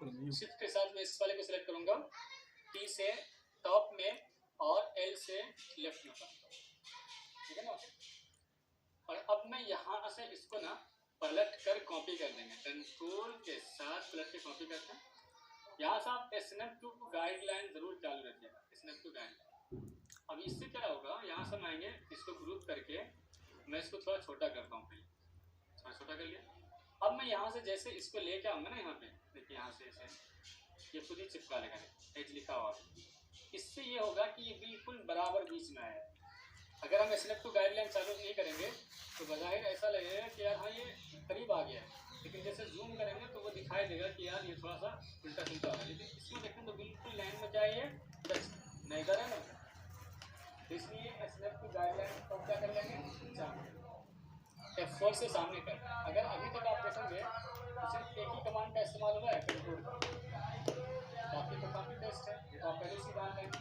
Shift के साथ मैं इस वाले को सिलेक्ट करूंगा, टी से टॉप में और एल से लेफ्ट में करूंगा, ठीक है ना। और अब मैं यहाँ से इसको ना पलट कर कॉपी कर देंगे, कंट्रोल के साथ पलट के कॉपी करते हैं। यहाँ से आप snap2 गाइडलाइन जरूर चालू रखिएगा, snap2 गाइडलाइन। अब इससे क्या होगा, यहाँ से हम आएंगे, इसको ग्रुप करके मैं इसको थोड़ा छोटा करता हूँ, पहले थोड़ा छोटा कर लिया। अब मैं यहाँ से जैसे इसको लेके आऊँगा ना, यहाँ पे देखिए, यहाँ से ऐसे ये खुद ही चिपका लेगा, एज लिखा हुआ। इससे ये होगा कि ये बिल्कुल बराबर बीच में आया। अगर हम snap2 गाइडलाइन चालू नहीं करेंगे तो बज़ाहिर ऐसा लगेगा कि यार हाँ ये करीब आ गया है, लेकिन जैसे जूम करेंगे तो वो दिखाई देगा कि यार ये थोड़ा सा उल्टा सुलटा हो रहा है। लेकिन इसमें देखें तो बिल्कुल लाइन में चाहिए, नहीं करें ना, तो इसलिए snap2 गाइडलाइन को क्या कर लेंगे, F4 से सामने कर। अगर अभी तक आप देखेंगे तो सिर्फ एक ही कमांड का इस्तेमाल हुआ है, कंट्रोल का, बाकी तो काफ़ी टेस्ट है, ये तो आप पहले से जान लेंगे।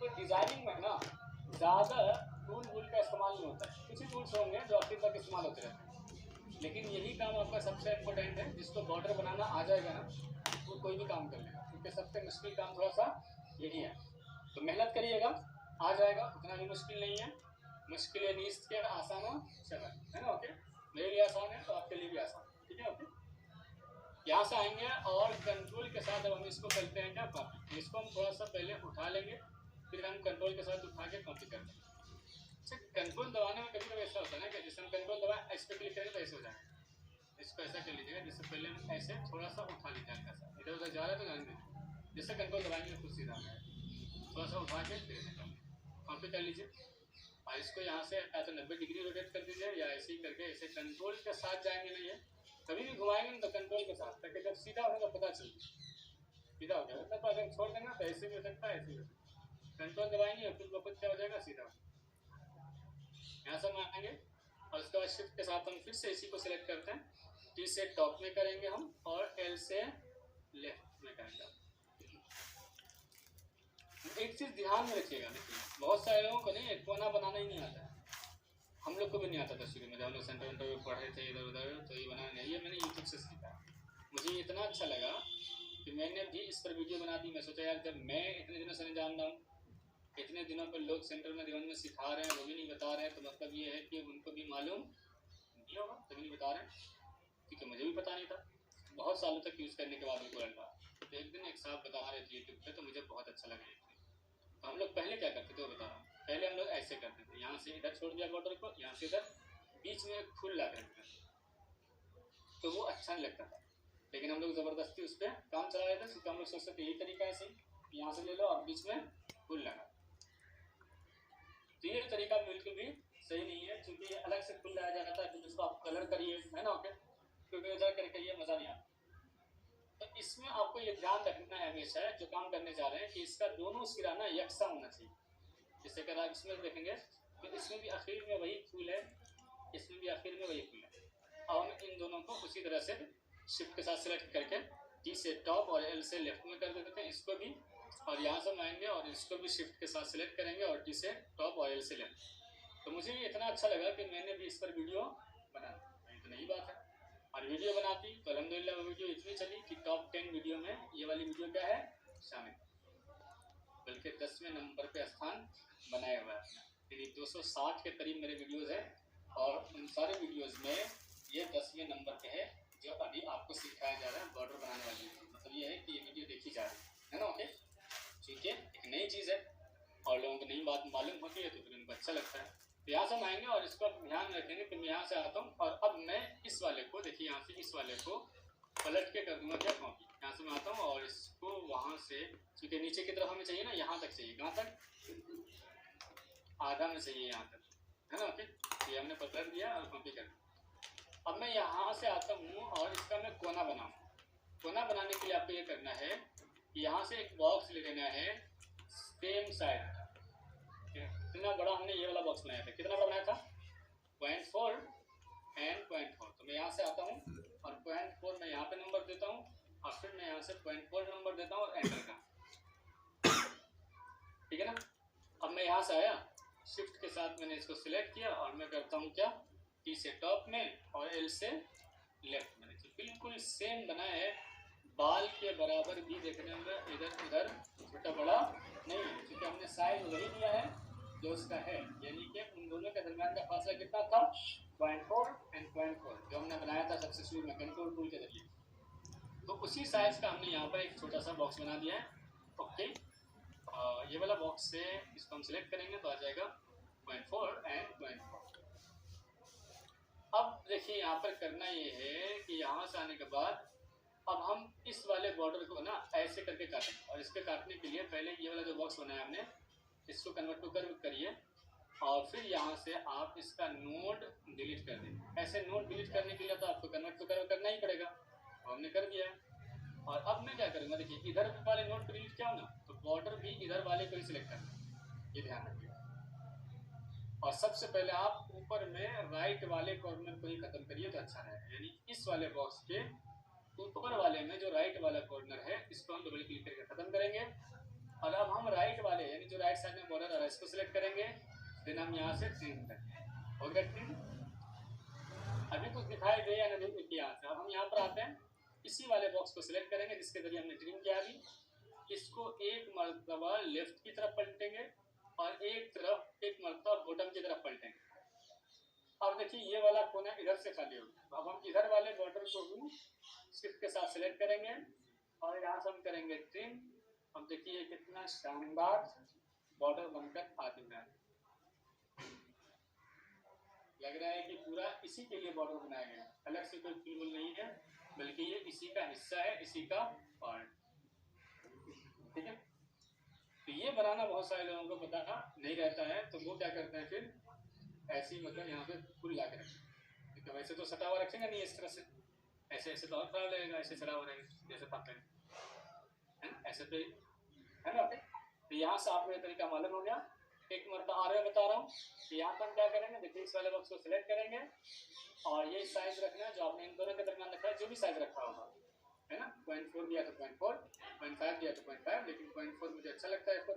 तो डिज़ाइनिंग में ना ज़्यादा टूल वूल का इस्तेमाल नहीं होता है, कुछ ही टूल्स होंगे जो आखिर तक इस्तेमाल होते रहते हैं, लेकिन यही काम आपका सबसे इम्पोर्टेंट है। जिसको बॉर्डर बनाना आ जाएगा ना वो कोई भी काम कर लेगा, क्योंकि सबसे मुश्किल काम थोड़ा सा यही है। तो मेहनत करिएगा, आ जाएगा, उतना भी मुश्किल नहीं है। मुश्किल है नीस के आसान हो चला, है ना। ओके, मेरे लिए आसान है तो आपके लिए भी आसान, ठीक है। ओके, यहाँ से आएंगे और कंट्रोल के साथ अब हम इसको करते हैं क्या, कॉपी। इसको हम थोड़ा सा पहले उठा लेंगे, फिर हम कंट्रोल के साथ उठा के कॉपी कर देंगे। अच्छा, कंट्रोल दबाने में कभी कभी ऐसा होता है ना कि जैसे हम कंट्रोल दबाए इस पर क्लिक करें तो ऐसे हो जाएगा। इसको ऐसा कर लीजिएगा, जिससे पहले हम ऐसे थोड़ा सा उठा लीजिए, हल्का सा इधर उधर जा रहा है तो जाने दीजिए, जिससे कंट्रोल दबाएंगे तो खुद सीधा आ जाएगा। थोड़ा सा उठा के फिर ऐसे कॉपी कर लीजिए, और इसको यहाँ से या तो 90 डिग्री रोटेट कर दीजिए, या ऐसे ही करके ऐसे कंट्रोल के साथ जाएंगे नहीं है, कभी भी घुमाएंगे ना तो कंट्रोल के साथ, ताकि जब सीधा होगा पता चल सीधा हो जाएगा। तो अगर छोड़ देंगे तो ऐसे भी हो सकता है, ऐसे भी हो सकता है। कंट्रोल दबाएंगे फिर वो खुद क्या हो जाएगा, सीधा। यहाँ से हम आएंगे और उसके बाद शिफ्ट के साथ हम फिर से इसी को सिलेक्ट करते हैं, टी से टॉप में करेंगे हम और एल से लेफ्ट में करेंगे। एक चीज़ ध्यान में रखिएगा, देखिए बहुत सारे लोगों को नहीं कोना बनाना ही नहीं आता है, हम लोग को भी नहीं आता था शुरू में, जब हम लोग सेंटर में पढ़ रहे थे इधर उधर, तो ये बनाना नहीं, ये मैंने यूट्यूब से सीखा। मुझे इतना अच्छा लगा कि मैंने भी इस पर वीडियो बना दी। मैं सोचा यार जब मैं इतने दिनों से नहीं जान रहा हूँ, इतने दिनों पर लोग सेंटर में रिवन में सिखा रहे हैं, वो भी नहीं बता रहे हैं, तो मतलब ये है कि उनको भी मालूम नहीं होगा तभी नहीं बता रहे हैं, क्योंकि मुझे भी पता नहीं था। बहुत सालों तक यूज़ करने के बाद भी पढ़ रहा। तो एक दिन एक साहब बता रहे थे यूट्यूब पे, तो मुझे बहुत अच्छा लगा। तो हम लोग पहले क्या करते थे वो बता रहा हूँ। पहले हम लोग ऐसे करते थे, यहाँ से इधर छोड़ दिया बॉर्डर को, यहाँ से इधर, बीच में एक फूल ला करते थे, तो वो अच्छा नहीं लगता था। लेकिन हम लोग ज़बरदस्ती उस पर काम चला रहे थे, क्योंकि हम लोग सोचते थे यही तरीका है सही, यहाँ से ले लो और बीच में फूल लगा। तो ये तरीका बिल्कुल भी सही नहीं है, क्योंकि ये अलग से फूल लगाया जाता है, फिर उसको आप कलर करिए, है ना। ओके, क्योंकि इधर करके ये मज़ा नहीं आता। तो इसमें आपको ये ध्यान रखना है हमेशा, जो काम करने जा रहे हैं, कि इसका दोनों सिरा ना यकसा होना चाहिए। जैसे अगर आप इसमें देखेंगे तो इसमें भी आखिर में वही फूल है, इसमें भी आखिर में वही फूल है, और हम इन दोनों को उसी तरह से शिफ्ट के साथ सिलेक्ट करके टी से टॉप और एल से लेफ्ट में कर देते हैं इसको भी, और यहाँ से हम आएंगे और इसको भी शिफ्ट के साथ सिलेक्ट करेंगे और टी से टॉप और एल से लेफ्ट। तो मुझे ये इतना अच्छा लगा कि मैंने भी इस पर वीडियो बना, ये तो नई बात है। और वीडियो बनाती तो अलहमदिल्ला वो वीडियो इतनी चली कि टॉप 10 वीडियो में ये वाली वीडियो क्या है, शामिल, बल्कि 10वें नंबर पे स्थान बनाया हुआ है। यानी 260 के करीब मेरे वीडियोज़ हैं, और उन सारे वीडियोज़ में ये 10वें नंबर पे है जो अभी आपको सिखाया जा रहा है बॉर्डर बनाने वाली। मतलब ये है कि ये वीडियो देखी जा रही है ना। ओके, ठीक है, एक नई चीज़ है और लोगों को नई बात मालूम होती है तो फिर उनको अच्छा लगता है। तो यहाँ से हम आएंगे और इसको ध्यान रखेंगे। फिर मैं यहाँ से आता हूँ और अब मैं इस वाले को देखिए, यहाँ से इस वाले को पलट के कर दूँगा क्या, कॉपी। यहाँ से मैं आता हूँ और इसको वहाँ से, क्योंकि नीचे की तरफ हमें चाहिए ना, यहाँ तक चाहिए, कहाँ तक, आधा में चाहिए यहाँ तक, है ना। ओके, ये हमने पलट दिया और कॉपी कर दिया। अब मैं यहाँ से आता हूँ और इसका मैं कोना बनाऊँ। कोना बनाने के लिए आपको ये करना है कि यहाँ से एक बॉक्स लेना है सेम साइड का। कितना बड़ा हमने ये वाला बॉक्स बनाया था, कितना बड़ा बनाया था, 0.4 एंड 0.4। तो मैं यहाँ से आता हूँ और 0.4 मैं यहाँ पे नंबर देता हूँ, और फिर मैं यहाँ से 0.4 नंबर देता हूँ और एंटर का, ठीक है ना। अब मैं यहाँ से आया, शिफ्ट के साथ मैंने इसको सिलेक्ट किया और मैं करता हूँ क्या, टी से टॉप में और एल से लेफ्ट में। बिल्कुल सेम बना है बाल के बराबर भी देखने में इधर उधर छोटा बड़ा नहीं है, क्योंकि हमने साइज वही दिया है जो उसका है, यानी कि उन दोनों के दरमियान का फासला कितना था 0.4 एंड 0.4 जो हमने बनाया था सबसे शुरू में कंट्रोल टूल के जरिए। तो उसी साइज का हमने यहाँ पर एक छोटा सा बॉक्स बना दिया है। ओके, ये वाला बॉक्स से इसको हम सिलेक्ट करेंगे तो आ जाएगा 0.4 एंड 0.4। अब देखिए यहाँ पर करना ये है कि यहाँ से आने के बाद अब हम इस वाले बॉर्डर को ना ऐसे करके काटेंगे, और इसके काटने के लिए पहले ये वाला जो बॉक्स बनाया हमने इसको कन्वर्ट टू कर्व करिए, और फिर यहाँ से आप इसका नोड डिलीट कर देंगे। ऐसे नोड डिलीट करने के लिए तो आपको कन्वर्ट टू कर्व करना ही पड़ेगा, और हमने कर दिया है। और अब मैं क्या करूँगा, देखिए इधर वाले नोड को डिलीट किया हो ना, तो बॉर्डर भी इधर वाले को ही सिलेक्ट करना, ये ध्यान रखिए। और सबसे पहले आप ऊपर में राइट वाले कॉर्नर को ही खत्म करिए तो अच्छा रहेगा, यानी इस वाले बॉक्स के ऊपर वाले में जो राइट वाला कॉर्नर है इसको हम डबल क्लिक करके खत्म करेंगे। और अब हम राइट वाले यानी जो राइट साइड में बॉर्डर आ रहा है इसको सिलेक्ट करेंगे, फिर हम यहाँ से ट्रिम करेंगे। हो गया ट्रिम। अभी कुछ दिखाई दे या नहीं यहाँ से, अब हम यहाँ पर आते हैं, इसी वाले बॉक्स को सिलेक्ट करेंगे जिसके जरिए हमने ट्रिम किया। अभी इसको एक मरतबा लेफ्ट की तरफ पलटेंगे और एक मरतबा बॉटम की तरफ पलटेंगे। अब देखिए ये वाला कोना इधर से खाली हो गया, अब हम इधर वाले बॉर्डर को भी शिफ्ट के साथ सिलेक्ट करेंगे और यहाँ से हम करेंगे ट्रिम। अब देखिए कितना शानदार बॉर्डर बनकर आ चुका है। लग रहा है कि पूरा इसी के लिए बॉर्डर बनाया गया, अलग से कोई बिल्कुल नहीं है, बल्कि ये इसी का हिस्सा है, इसी का पार्ट। ठीक है, तो ये बनाना बहुत सारे लोगों को पता नहीं रहता है, तो वो क्या करते हैं फिर ऐसे ही मतलब यहाँ पे फुल ला के रखें। तो वैसे तो सटा हुआ रखेंगे नहीं इस तरह से, ऐसे ऐसे तो और खराब लगेगा, ऐसे सटा हुआ रहेगा जैसे पाते हैं ऐसे पे, है ना। तो यहाँ से आपको ये तरीका मालूम हो गया। एक मरतबा और मैं बता रहा हूँ कि यहाँ पर हम क्या करेंगे, देखिए इस वाले बॉक्स को सिलेक्ट करेंगे और ये साइज रखना है जो आपने इन दोनों के दरमियान रखा है, जो भी साइज रखा होगा, है ना। 0.4 दिया तो 0.4, 0.5 दिया तो 0.5, लेकिन 0.4 मुझे अच्छा लगता है इसको,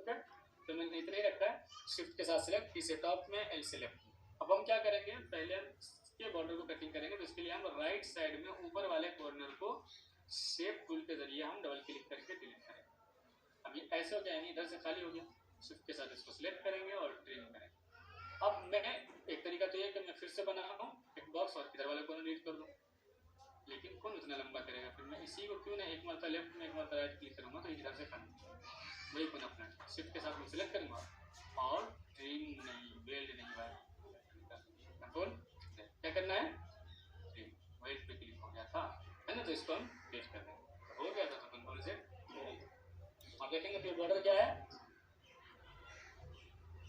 तो मैंने इतना ही रखा है। शिफ्ट के साथ सिलेक्ट, टी से टॉप में, एल से लेफ्ट। अब हम क्या करेंगे, पहले हम इसके बॉर्डर को कटिंग करेंगे, तो इसके लिए हम राइट साइड में ऊपर वाले कॉर्नर को शेप टूल के जरिए हम डबल क्लिक करके डिलीट करेंगे। अब ये ऐसे हो गया, यानी इधर से खाली हो गया। शिफ्ट के साथ इसको सिलेक्ट करेंगे और ट्रिम करेंगे। अब मैं एक तरीका तो ये कि मैं फिर से बना रहा हूँ एक बॉक्स और इधर वाले कॉर्नर डिलीट कर दूँ, लेकिन कौन उतना लंबा करेगा, फिर मैं इसी को क्यों ना एक मरतबा लेफ्ट में एक मरतबा राइट क्लिक करूँगा तो इधर से खाली वही कौन अपना शिफ्ट के साथ मैं सिलेक्ट करूँगा और ट्रिम नहीं, वेल्ड नहीं भाई, कंट्रोल क्या करना है, ट्रिम वेल्ड पे क्लिक हो गया था, है ना। तो इसको हम पेस्ट कर देंगे, हो गया था तो कंट्रोल से। अब देखेंगे फिर बॉर्डर क्या है।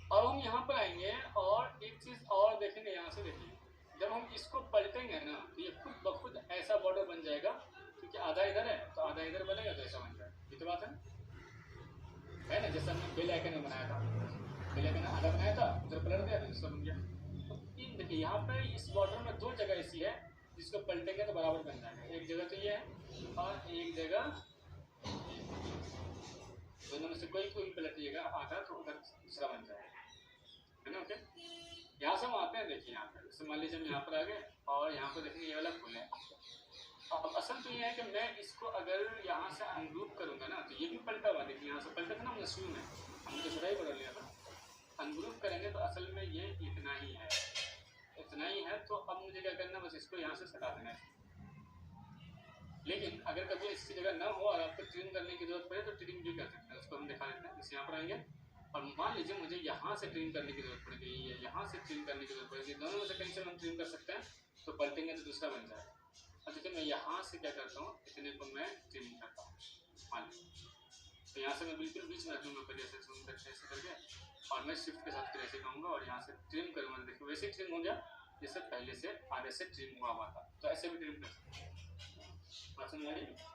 अब हम यहाँ पर आएंगे और एक चीज और देखेंगे, यहाँ से देखिए जब हम इसको पलटेंगे ना तो ये खुद ब खुद ऐसा बॉर्डर बन जाएगा, क्योंकि आधा इधर है तो आधा इधर बनेगा, तो ऐसा बन जाएगा। ये तो बात है ना। जैसे हमने बेल आइकन में बनाया था, बेल आइकन आधा बनाया था, उधर पलट दिया तो इसका बन गया। तो इन देखिए यहाँ पे इस बॉर्डर में दो जगह ऐसी है जिसको पलटेंगे तो बराबर बन जाएगा। एक जगह तो ये है और एक जगह, दोनों में से कोई पलटिएगा आधा तो उधर दूसरा बन जाएगा, है ना। ओके, यहाँ से हम आते हैं, देखिए यहाँ पर जैसे मान लीजिए हम यहाँ पर आ गए और यहाँ पर देखिए ये वाला फुल है। अब असल तो ये है कि मैं इसको अगर यहाँ से अनग्रुप करूँगा ना तो ये भी पलटा हुआ, देखिए यहाँ से पलटा था ना हमने शुरू में, हमने तो थोड़ा ही बदल लिया था। अनग्रुप करेंगे तो असल में ये इतना ही है, इतना ही है। तो अब मुझे क्या करना, बस इसको यहाँ से हटा देना है। लेकिन अगर कभी इसकी जगह ना हो और आपको ट्रिम करने की जरूरत पड़े तो ट्रिम भी कर सकते हैं, उसको हम दिखा देते हैं। जैसे यहाँ पर आएंगे और मान लीजिए मुझे यहाँ से ट्रिम करने की जरूरत पड़ गई है, यहाँ से ट्रिम करने की जरूरत पड़ेगी, दोनों में से कहीं से हम ट्रिम कर सकते हैं, तो पलटेंगे तो दूसरा बन जाए। अब देखिए मैं यहाँ से क्या करता हूँ, इतने को मैं ट्रिम करता हूँ, मान लीजिए तो यहाँ से मैं बिल्कुल बीच में रखूँगा, पहले ऐसे जूम करके ऐसे करके, और मैं शिफ्ट के साथ फिर ऐसे कहूँगा और यहाँ से ट्रिम करूँगा। देखिए वैसे ट्रिम हो गया जैसे पहले से आगे से ट्रिम हुआ था, तो ऐसे भी ट्रिम कर सकते हैं, बात समझ आ रही है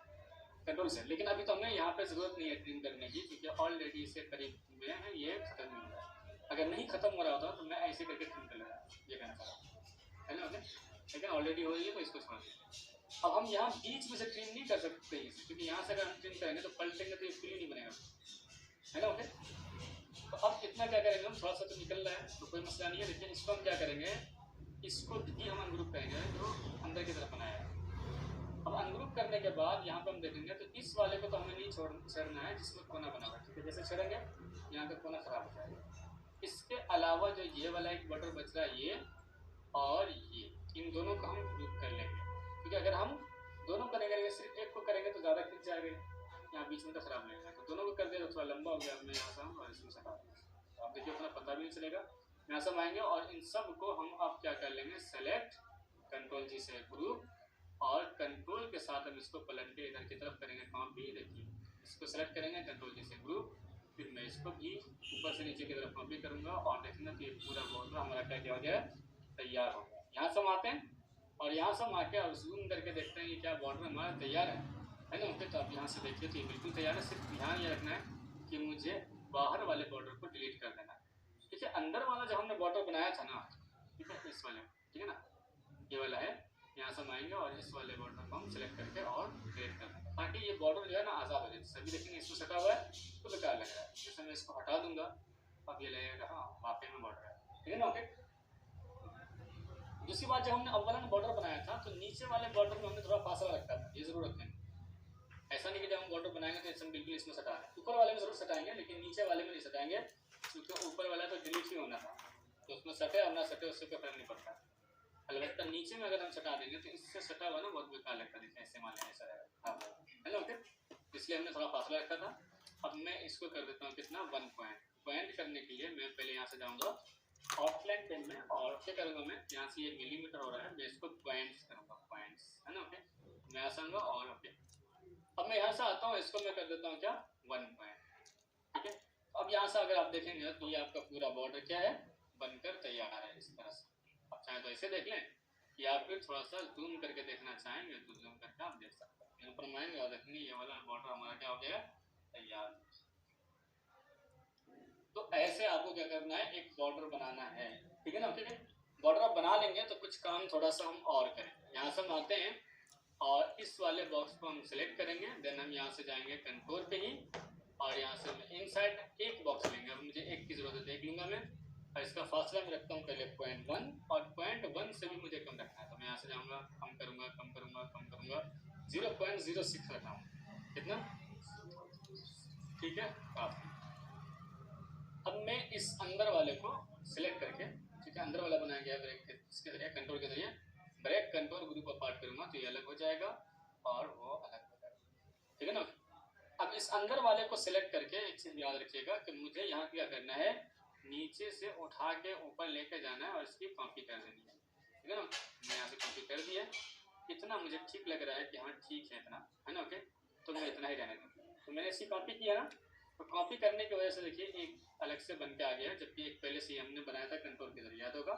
कंट्रोल से। लेकिन अभी तो हमें यहाँ पे जरूरत नहीं है ट्रिम करने की, क्योंकि ऑलरेडी इससे करीब में है, ये खत्म नहीं हो रहा है। अगर नहीं खत्म हो रहा होता तो मैं ऐसे करके ट्रिम कर लेता, ये कहना चाह रहा है ना। ओके, लेकिन ऑलरेडी हो रही है तो इसको छोड़ दें। अब हम यहाँ बीच में से ट्रिम नहीं कर सकते इसे, क्योंकि यहाँ से अगर हम ट्रिम करेंगे तो पलटेंगे तो ये फुल नहीं बनेगा, है ना। ओके, तो अब इतना क्या करेंगे, हम थोड़ा सा तो निकल रहा है तो कोई मसला नहीं है, लेकिन इसको हम क्या करेंगे, इसको भी हम अनग्रुप करेंगे जो अंदर की तरफ बनाया है। अब अनग्रुप करने के बाद यहाँ पर हम देखेंगे तो इस वाले को तो हमें नहीं छेड़ना है जिसमें कोना बना हुआ है, ठीक है। जैसे छेड़ेंगे यहाँ का कोना खराब हो जाएगा। इसके अलावा जो ये वाला एक बॉर्डर बच रहा है ये और ये, इन दोनों को हम ग्रुप कर लेंगे, क्योंकि अगर हम दोनों करेंगे सिर्फ एक को करेंगे तो ज़्यादा खींच जाएगा, यहाँ बीच में तो खराब लगेगा। तो दोनों को कर दिया तो थोड़ा लंबा हो गया, मैं यहाँ से और इसमें से हटा दूँगा, तो आप देखिए उतना पता भी नहीं चलेगा। यहाँ से हम आएंगे और इन सब को हम अब क्या कर लेंगे, सेलेक्ट, कंट्रोल जी से ग्रुप, और कंट्रोल के साथ हम इसको पलट के इधर की तरफ करेंगे कॉपी। देखिए इसको सेलेक्ट करेंगे कंट्रोल जी से ग्रुप, फिर मैं इसको भी ऊपर से नीचे की तरफ कॉपी करूँगा और देखेंगे तो ये पूरा बॉर्डर हमारा क्या हो गया, तैयार हो गया। यहाँ से हम आते हैं और यहाँ से हम आके और जूम करके देखते हैं ये क्या बॉर्डर हमारा तैयार है ना। ओके, तो आप यहाँ से देखिए तो ये बिल्कुल तैयार है। सिर्फ ध्यान ये रखना है कि मुझे बाहर वाले बॉर्डर को डिलीट कर देना है, ठीक है। अंदर वाला जो हमने बॉर्डर बनाया था ना, ठीक है, इस वाले, ठीक है ना, ये वाला है। यहाँ से हम आएंगे और इस वाले बॉर्डर को हम सिलेक्ट करके और डिलीट कर देंगे, ताकि ये बॉर्डर जो है ना आज़ाद हो जाए। सभी देखेंगे इसमें सटा हुआ है तो बेकार लग रहा है। जैसे मैं इसको हटा दूंगा अब ये लगेगा हाँ वाकई में बॉर्डर है, ठीक है ना। ओके, दूसरी बात, जब हमने अव्वलन बॉर्डर बनाया था तो नीचे वाले बॉर्डर में हमने थोड़ा फासला रखा था, ये जरूर रखेंगे। ऐसा नहीं कि जब हम बॉर्डर बनाएंगे तो इसमें बिल्कुल इसमें सटा है, ऊपर वाले में जरूर सटाएंगे लेकिन नीचे वाले में नहीं सटाएंगे, क्योंकि ऊपर वाला तो डिलीट ही होना था, तो उसमें सटे और ना सटे उससे कोई फर्क नहीं पड़ता। अलबत्ता नीचे में अगर हम सटा देंगे तो इससे सटा हुआ ना बहुत बेकार लगता है, ऐसे मान लें ऐसा है ना। ओके, इसलिए हमने थोड़ा फासला रखा था। अब मैं इसको कर देता हूँ कितना, 1 पॉइंट करने के लिए मैं पहले यहाँ से जाऊँगा आउटलाइन पेन में और क्या करूँगा, मैं यहाँ से ये मिलीमीटर हो रहा है, मैं इसको पॉइंट्स करूँगा, पॉइंट्स, है ना। ओके, मैं यहाँ से आऊँगा और ओके, अब मैं यहाँ से आता हूँ, इसको मैं कर देता हूँ क्या, 1 पॉइंट, ठीक है। अब यहाँ से अगर आप देखेंगे तो ये आपका पूरा बॉर्डर क्या है, बनकर तैयार है इस तरह से। आप चाहें तो ऐसे देख लें या फिर थोड़ा सा जूम करके देखना चाहेंगे तो जूम करके आप देख सकते हैं। यहाँ पर आएंगे और देखेंगे ये वाला बॉर्डर हमारा क्या हो गया, तैयार। तो ऐसे आपको क्या करना है, एक बॉर्डर बनाना है, ठीक है ना। ठीक है, बॉर्डर आप बना लेंगे तो कुछ काम थोड़ा सा हम और करें। यहाँ से हम आते हैं और इस वाले बॉक्स को हम सिलेक्ट करेंगे, देन हम यहाँ से जाएंगे कंट्रोल पे ही और यहाँ से मैं इनसाइड एक बॉक्स लेंगे। अब मुझे एक की जरूरत है, देख लूंगा मैं, और इसका फासला मैं रखता हूँ पहले 0.1 और 0.1 से भी मुझे कम रखना है, तो मैं यहाँ से जाऊँगा, कम करूँगा, कम करूँगा, कम करूँगा, 0.06 रखा हूँ, कितना, ठीक है, काफी। अब मैं इस अंदर वाले को सिलेक्ट करके, ठीक है, अंदर वाला बनाया गया ब्रेक इसके जरिए, कंट्रोल के जरिए ब्रेक कंट्रोल ग्रुप अपार्ट करूँगा तो ये अलग हो जाएगा और वो अलग हो जाएगा, ठीक है ना। अब इस अंदर वाले को सिलेक्ट करके एक चीज़ याद रखिएगा कि मुझे यहाँ क्या करना है, नीचे से उठा के ऊपर लेके जाना है और इसकी कॉपी कर देनी है, ठीक है ना। मैं यहाँ से कॉपी कर दिया, इतना मुझे ठीक लग रहा है कि हाँ ठीक है इतना, है ना। ओके, तो मैं इतना ही रहने दूँगा। तो मैंने इसकी कॉपी किया ना, तो कॉपी करने की वजह से देखिए एक अलग से बन के आ गया, जबकि एक पहले से हमने बनाया था कंट्रोल के जरिए, याद होगा,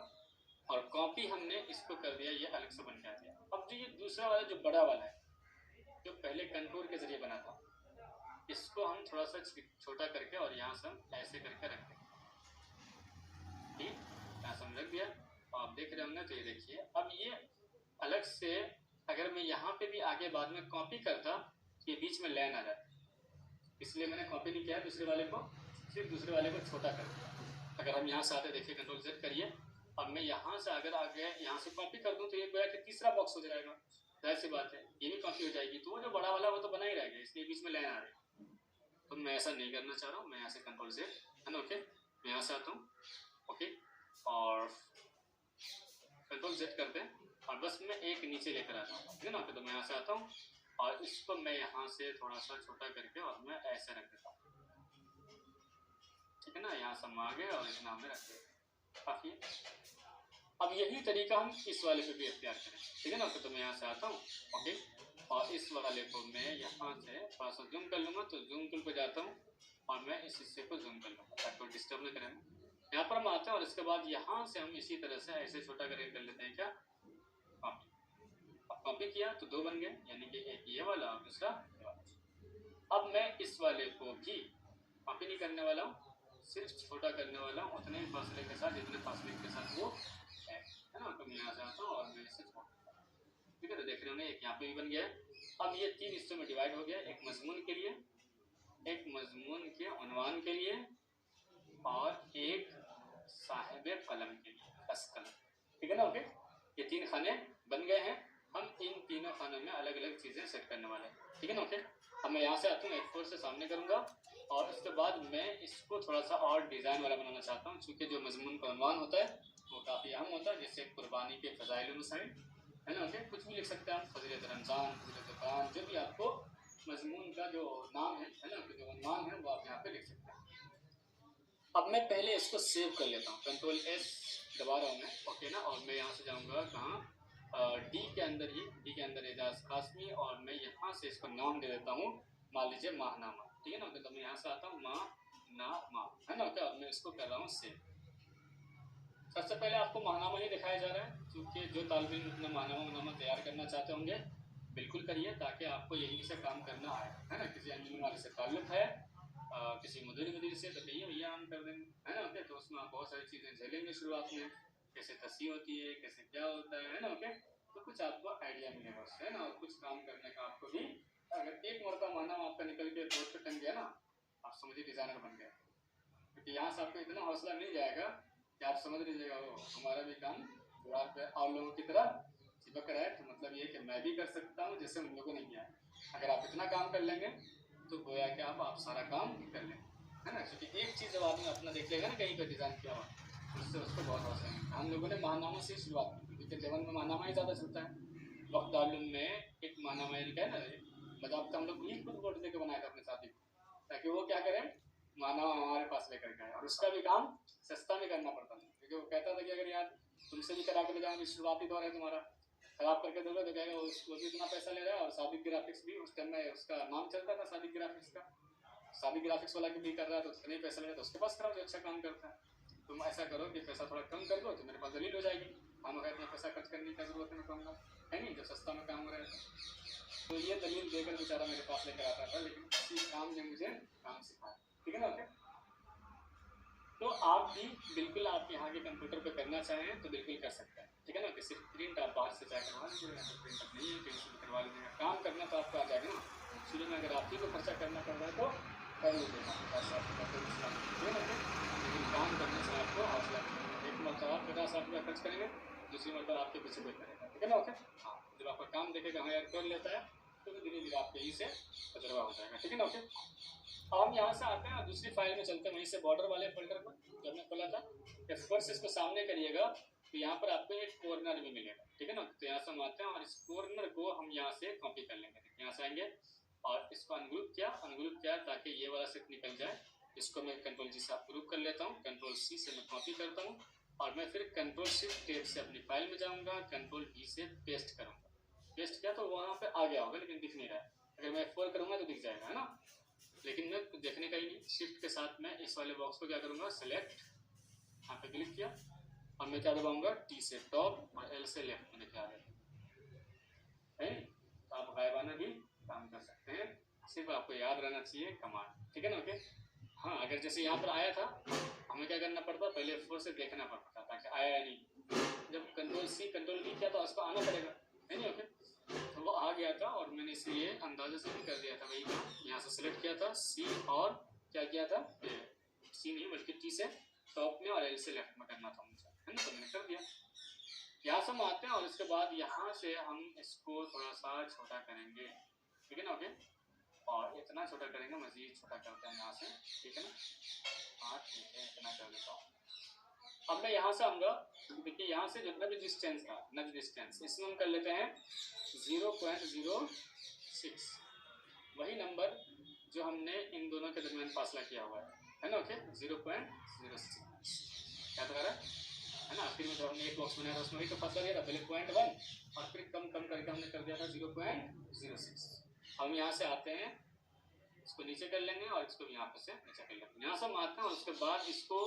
और कॉपी हमने इसको कर दिया, ये अलग से बन के आ गया। अब जो ये दूसरा वाला जो बड़ा वाला है, जो पहले कंट्रोल के जरिए बना था, इसको हम थोड़ा सा छोटा करके और यहाँ से हम ऐसे करके रख देंगे, ठीक, यहाँ से हम रख दिया और आप देख रहे होंगे। तो ये देखिए अब ये अलग से अगर मैं यहाँ पे भी आगे बाद में कॉपी करता, ये बीच में लाइन आ जाती, इसलिए मैंने कॉपी नहीं किया दूसरे वाले को, सिर्फ दूसरे वाले को छोटा कर दिया। अगर हम यहाँ से आते, देखिए कंट्रोल Z करिए, अब मैं यहाँ से अगर आगे यहाँ से कॉपी कर दूँ तो ये गोया कि तीसरा बॉक्स हो जाएगा, जाहिर सी बात है ये भी कॉपी हो जाएगी, तो वो जो बड़ा वाला वो तो बना ही रहेगा, इसलिए बीच में लाइन आ रही है। तो मैं ऐसा नहीं करना चाह रहा हूँ, मैं यहाँ से कंट्रोल Z, है ना। ओके, मैं यहाँ से आता हूँ, ओके, और कंट्रोल Z करते हैं और बस मैं एक नीचे लेकर आता हूँ, ठीक है ना। तो मैं यहाँ से आता हूँ और इसको मैं यहाँ से थोड़ा सा छोटा करके और मैं ऐसे रख देता हूँ, ठीक है ना। यहाँ से हम आ गए और इतना हमें रख दिया, काफी है। अब यही तरीका हम इस वाले पे भी अख्तियार करें, ठीक है ना। तो मैं यहाँ से आता हूँ, ओके, और इस वाले को मैं यहाँ से थोड़ा सा जूम कर लूँगा, तो जूम टूल पे जाता हूँ और मैं इस हिस्से को जूम कर लूँगा ताकि कोई डिस्टर्ब न करें। यहाँ पर हम आते हैं और इसके बाद यहाँ से हम इसी तरह से ऐसे छोटा करके कर लेते हैं, क्या, कॉपी। अब कॉपी किया तो 2 बन गए, यानी कि एक ये वाला और दूसरा ये वाला। अब मैं इस वाले को भी कॉपी नहीं करने वाला हूँ, सिर्फ छोटा करने वाला हूँ उतने फासले के साथ जितने फासले के साथ वो है ना। तो मैं यहाँ से आता हूँ और मैं इसे छोड़ देता हूँ, ठीक है। तो देख रहे होंगे एक यहाँ पे भी बन गया है। अब ये 3 हिस्सों में डिवाइड हो गया, एक मजमून के लिए, एक मजमून के उन्वान के लिए और एक साहिब कलम के लिए, कलम, ठीक है ना। ओके, ये 3 खाने बन गए हैं। हम इन तीनों खानों में अलग अलग चीज़ें सेट करने वाले हैं, ठीक है ना। ओके, अब मैं यहाँ से आता हूँ, F4 से सामने करूँगा और उसके बाद मैं इसको थोड़ा सा और डिज़ाइन वाला बनाना चाहता हूँ, क्योंकि जो मजमून का उन्वान होता है वो काफ़ी अहम होता है, जैसे कुर्बानी के फ़ज़ाइल मसाइल, है ना। ओके, कुछ भी लिख सकते हैं आप, फजीलत रमज़ान, फजीलत कुरान, जो भी आपको मजमून का जो नाम है ना, जो उन्वान है वो आप यहाँ पे लिख सकते हैं। अब मैं पहले इसको सेव कर लेता हूँ, कंट्रोल S दबा रहा हूँ मैं, ओके ना। और मैं यहाँ से जाऊँगा कहाँ, डी के अंदर ही, डी के अंदर एजाज कासमी, और मैं यहाँ से इसको नाम दे देता हूँ, मान लीजिए माहनामा, ठीक है ना। तो मैं यहाँ से आता हूँ माहनामा, है ना। क्या मैं इसको कर रहा हूँ सेव। सबसे पहले आपको माहनामा ही दिखाया जा रहा है, क्योंकि जो तालिब इल्म अपना माहनामा तैयार करना चाहते होंगे बिल्कुल करिए, ताकि आपको यहीं से काम करना आए, है ना। किसी अंजुमन वाले से ताल्लुक़ है, किसी मुदीर से, तो कहिए भैया हम कर देंगे, है ना। ओके, तो उसमें आप बहुत सारी चीज़ें झेलेंगे शुरुआत में, कैसे तसी होती है, कैसे क्या होता है ना। ओके, तो कुछ आपको आइडिया मिलेगा उससे, है ना। और कुछ काम करने का आपको भी, अगर एक मरतबा माहनामा आपका निकल के रोड पर टंग गया ना, आप समझिए डिज़ाइनर बन गए, क्योंकि यहाँ से आपको इतना हौसला मिल जाएगा कि आप समझ लीजिएगा वो हमारा भी काम दीवार पे और लोगों की तरह चिपक रहा है, तो मतलब ये कि मैं भी कर सकता हूँ जैसे उन लोगों ने किया है। अगर आप इतना काम कर लेंगे तो गोया कि आप सारा काम कर लेंगे, है ना। क्योंकि एक चीज़ जब आदमी अपना देख लेगा ना कहीं पर डिज़ाइन किया हुआ, उससे उसको बहुत हौसला मिलता है। हम लोगों ने माहनामा से शुरुआत की, क्योंकि देवन में माहनामा ही ज़्यादा चलता है। वक्त दारुल में एक माहनामा का है ना, मतलब हम लोग ही खुद वोट दे के बनाया था अपने साथी को, ताकि वो क्या करें, मानव हमारे पास लेकर के आए, और उसका भी काम सस्ता में करना पड़ता था, क्योंकि वो कहता था कि अगर यार तुमसे भी करा के ले जाऊंगी, शुरुआती दौर है तुम्हारा, खराब करके दोगे तो कहेगा वो भी इतना पैसा ले रहा है, और सादिक ग्राफिक्स भी उस टाइम में उसका नाम चलता था, सादिक ग्राफिक्स का, सादिक ग्राफिक्स वाला भी कर रहा है, तो उतने ही पैसा ले रहा है, तो उसके पास कराओ जो अच्छा काम करता है। तुम ऐसा करो कि पैसा थोड़ा कम कर दो, तो मेरे पास दलील हो जाएगी, हम अगर इतना पैसा खर्च करने की जरूरत है, मैं कहूँगा है नहीं, जब सस्ता में काम हो रहा है। तो ये दलील देकर बेचारा मेरे पास लेकर आता था, लेकिन इसी काम ने मुझे काम सिखाया, ठीक है ना। ओके, तो आप भी बिल्कुल, आप यहाँ के कंप्यूटर पे करना चाहें तो बिल्कुल कर सकते हैं, ठीक है ना। कि सिर्फ प्रिंट आप बाहर से चाहे करवा लीजिएगा, तो प्रिंट नहीं है, पेंसिल करवा लीजिएगा, काम करना तो आपको आ जाएगा ना। शुरू में अगर आप ही को खर्चा करना पड़ रहा है तो कर लीजिएगा, लेकिन काम करने से आपको हौसला मिलेगा। एक मरतबा आप 50,000 रुपया खर्च करेंगे, दूसरी मरतबा आपके पीछे कोई करेगा, ठीक है ना। ओके, हाँ, जब आपका काम देखेगा हाँ यार कर लेता है, तो धीरे धीरे आपके ही से तजुर्बा हो जाएगा, ठीक है ना। ओके, हम यहाँ से आते हैं दूसरी फाइल में चलते हैं, वहीं से बॉर्डर वाले फोल्डर पर जो हमने खोला था, फर्स्ट इसको सामने करिएगा तो यहाँ पर आपको एक कॉर्नर भी मिलेगा, ठीक है ना। तो यहाँ से हम आते हैं और इस कॉर्नर को हम यहाँ से कॉपी कर लेंगे, यहाँ से आएंगे और इसको अनग्रुप किया ताकि ये वाला सेट निकल जाए। इसको मैं कंट्रोल जी से ग्रुप कर लेता हूँ, कंट्रोल सी से मैं कॉपी करता हूँ, और मैं फिर कंट्रोल शिफ्ट टेब से अपनी फाइल में जाऊँगा, कंट्रोल V से पेस्ट करूँगा। पेस्ट किया तो वहाँ पे आ गया होगा, लेकिन दिख नहीं रहा है। अगर मैं F4 करूँगा तो दिख जाएगा, है ना, लेकिन मैं देखने का ही नहीं। शिफ्ट के साथ मैं इस वाले बॉक्स को क्या करूँगा, सेलेक्ट, यहाँ पे क्लिक किया और मैं क्या दबाऊंगा, T से टॉप और L से लेफ्ट में लेके आ गया है। तो आप गायबाना भी काम कर सकते हैं, सिर्फ आपको याद रहना चाहिए कमांड, ठीक है ना। ओके, हाँ, अगर जैसे यहाँ पर आया था, हमें क्या करना पड़ता, पहले F4 से देखना पड़ता था ताकि आया या नहीं। जब कंट्रोल C कंट्रोल V किया तो उसको आना पड़ेगा, है नहीं। ओके, तो वो आ गया था और मैंने इसलिए अंदाजे से भी कर दिया था वही काम। यहाँ से सिलेक्ट किया था C और क्या किया था, C नहीं बल्कि T से टॉप में और L से लेफ्ट में करना था मुझे, है ना। तो मैंने कर दिया। यहाँ से हम आते हैं और इसके बाद यहाँ से हम इसको थोड़ा सा छोटा करेंगे, ठीक है ना। ओके, और इतना छोटा करेंगे, मजीद छोटा करते हैं यहाँ से, ठीक है ना। हाँ ठीक है, इतना कर देता हूँ। अब मैं यहाँ से आऊँगा, देखिए यहाँ से जितना भी डिस्टेंस था, नज डिस्टेंस, इसमें हम कर लेते हैं 0.06, वही नंबर जो हमने इन दोनों के दरमियान फासला किया हुआ है ना। ओके, 0.06 क्या तो है ना। आखिर में जो हमने एक बॉक्स बनाया था उसमें वही तो फासला दिया था, पहले 0.1 और फिर कम करके हमने कर दिया था 0.06। हम यहाँ से आते हैं, इसको नीचे कर लेंगे और इसको यहाँ पे से नीचे कर लेंगे। यहाँ से हम आते हैं और उसके बाद इसको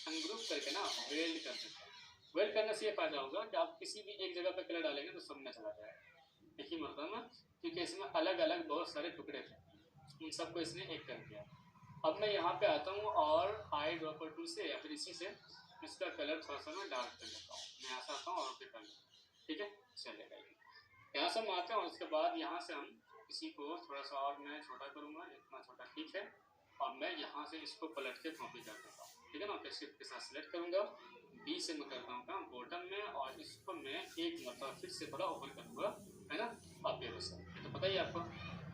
अनग्रुप करके ना वेल्ड कर देते हैं। वेल्ड करने से ये फायदा होगा कि आप किसी भी एक जगह पे कलर डालेंगे तो सब में चला जाएगा एक ही मतलब में, क्योंकि इसमें अलग अलग बहुत सारे टुकड़े थे, उन सबको इसने एक कर दिया। अब मैं यहाँ पे आता हूँ और आई ड्रॉपर टूल से या फिर इसी से इसका कलर थोड़ा सा मैं डार्क कर लेता हूँ। मैं यहाँ से आता हूँ और फिर कर लेता हूँ, ठीक है, चलेगा ये। यहाँ से हम आते हैं और उसके बाद यहाँ से हम इसी को थोड़ा सा और मैं छोटा करूँगा, इतना छोटा ठीक है, और मैं यहाँ से इसको पलट के कॉपी कर देता हूँ, ठीक है ना। फिर शिफ्ट के साथ सिलेक्ट करूँगा, बी से मैं करता हूँ काम बॉटम में, और इसको मैं एक मरतबा फिर से थोड़ा ओपन करूँगा, है ना। आप ये बस ये तो पता ही है आपको।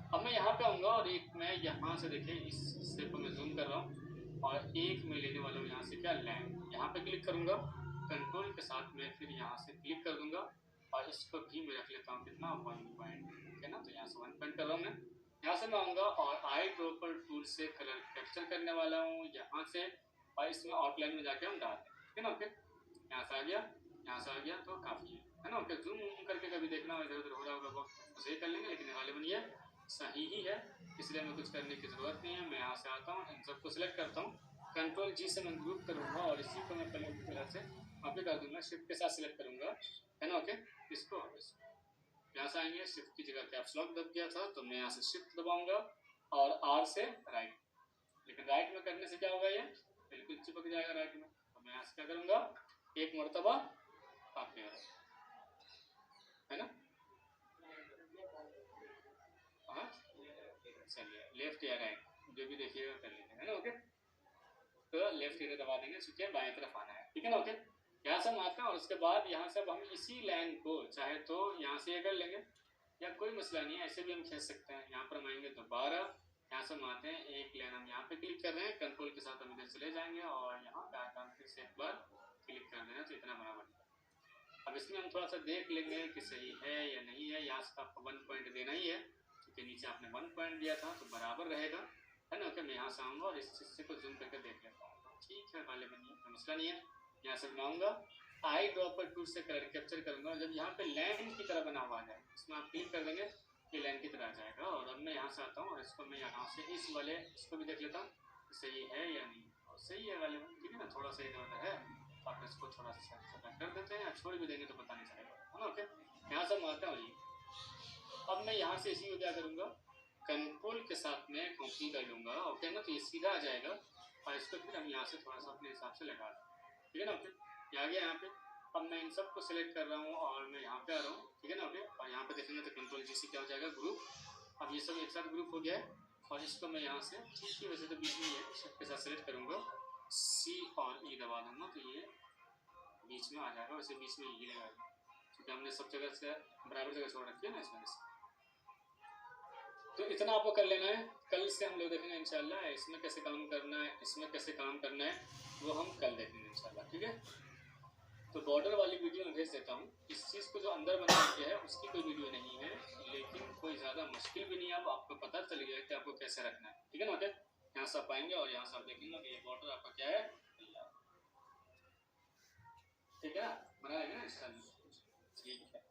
अब मैं यहाँ पे आऊँगा और एक मैं यहाँ से देखिए इस हिस्से को मैं जूम कर रहा हूँ, और एक मैं लेने वाला हूँ यहाँ से क्या लैंड, यहाँ पे क्लिक करूँगा, कंट्रोल के साथ मैं फिर यहाँ से क्लिक कर दूंगा, और इसको भी मैं रख लेता हूँ कितना 1 पॉइंट, है ना। तो यहाँ से 1 पॉइंट कर रहा हूँ मैं। यहाँ से मैं आऊँगा और आई ड्रॉपर टूल से कलर कैप्चर करने वाला हूँ यहाँ से, और इसमें आउटलाइन में जाके हम डाल दें, ठीक है ना। ओके, यहाँ से आ गया, यहाँ से आ गया तो काफ़ी है ना। ओके, जूम करके कभी देखना इधर उधर हो रहा होगा वो सही कर लेंगे, लेकिन गालिबन ये सही ही है, इसलिए हमें कुछ करने की ज़रूरत नहीं है। मैं यहाँ से आता हूँ, इन सबको सिलेक्ट करता हूँ, कंट्रोल जी से मैं ग्रुप करूँगा, और इसी को मैं कलर से कॉपी कर दूंगा, शिफ्ट के साथ सिलेक्ट करूँगा, है ना। ओके, इसको यहाँ से आएंगे, शिफ्ट की जगह कैप्स लॉक दब गया था तो मैं यहाँ से शिफ्ट दबाऊंगा, और आर से राइट, लेकिन राइट में करने से क्या होगा, ये बिल्कुल चिपक जाएगा राइट में। तो मैं यहाँ से क्या करूँगा, एक मरतबा कॉपी है ना। हाँ चलिए, लेफ्ट या राइट जो भी देखिएगा कर लीजिए, है ना। ओके, तो लेफ्ट एरो दबा देंगे, चूंकि बाएं तरफ आना है, ठीक है ना। ओके, यहाँ से हम आते हैं, और उसके बाद यहाँ से अब हम इसी लाइन को चाहे तो यहाँ से ये कर लेंगे, या कोई मसला नहीं है, ऐसे भी हम खींच सकते हैं। यहाँ पर हम आएंगे दोबारा, यहाँ से हम आते हैं, एक लाइन हम यहाँ पे क्लिक कर रहे हैं, कंट्रोल के साथ हम इधर चले जाएंगे, और यहाँ पे आकर फिर से एक बार क्लिक कर देना, तो इतना बराबर। अब इसमें हम थोड़ा सा देख लेंगे कि सही है या नहीं है। यहाँ से आपको 1 पॉइंट देना ही है, क्योंकि नीचे आपने 1 पॉइंट दिया था, तो बराबर रहेगा, है ना। ओके, मैं यहाँ से आऊँगा और इस हिस्से को जूम करके देख लेता हूँ, ठीक है, वाले बनिए, कोई मसला नहीं है। यहाँ से मैं आऊँगा, आई ड्रॉपर टूल से कलर कैप्चर करूँगा, जब यहाँ पे लैंड की तरह बना हुआ है इसमें आप क्लिक कर देंगे, ये लैंड की तरह आ जाएगा। और अब मैं यहाँ से आता हूँ, और इसको मैं यहाँ से इस वाले इसको भी देख लेता हूँ सही है या नहीं, और सही है वाले, ठीक है ना। थोड़ा सा इधर उधर है, आप इसको थोड़ा सा कर देते हैं, या छोड़ भी देंगे तो पता नहीं चलेगा, है ना। ओके, यहाँ से मैं आता हूँ, अब मैं यहाँ से इसी को क्या करूँगा, कंट्रोल के साथ में कॉपी कर लूँगा, ओके ना, तो ये सीधा आ जाएगा, और इसको फिर हम यहाँ से थोड़ा सा अपने हिसाब से लगा दें, ठीक है ना। ओके, ये आ गया यहाँ पे। अब मैं इन सबको सिलेक्ट कर रहा हूँ, और मैं यहाँ पे आ रहा हूँ, ठीक है ना। ओके, और यहाँ पे देखेंगे तो कंट्रोल जी से क्या हो जाएगा, ग्रुप। अब ये सब एक साथ ग्रुप हो गया है, और इसको मैं यहाँ से ठीक की वजह से बीच में ये शिफ्ट के साथ सिलेक्ट करूँगा, सी और ई दबा दूँगा, तो ये बीच में आ जाएगा। वैसे बीच में ई लगाएगा, क्योंकि हमने सब जगह से बराबर जगह छोड़ रखी है ना इसमें से। तो इतना आपको कर लेना है, कल से हम लोग देखेंगे इंशाल्लाह इसमें कैसे काम करना है, इसमें कैसे काम करना है, वो हम कल देखेंगे इंशाल्लाह, ठीक है। तो बॉर्डर वाली वीडियो मैं भेज देता हूँ। इस चीज़ को जो अंदर बनाया गया है उसकी कोई वीडियो नहीं है, लेकिन कोई ज़्यादा मुश्किल भी नहीं है, अब आपको पता चल गया कि आपको कैसे रखना है, ठीक है ना। ओके, यहाँ से आप आएंगे, और यहाँ से आप देखेंगे कि ये बॉर्डर आपका क्या है, ठीक है ना, बना लेंगे ना इंशाल्लाह, ठीक है।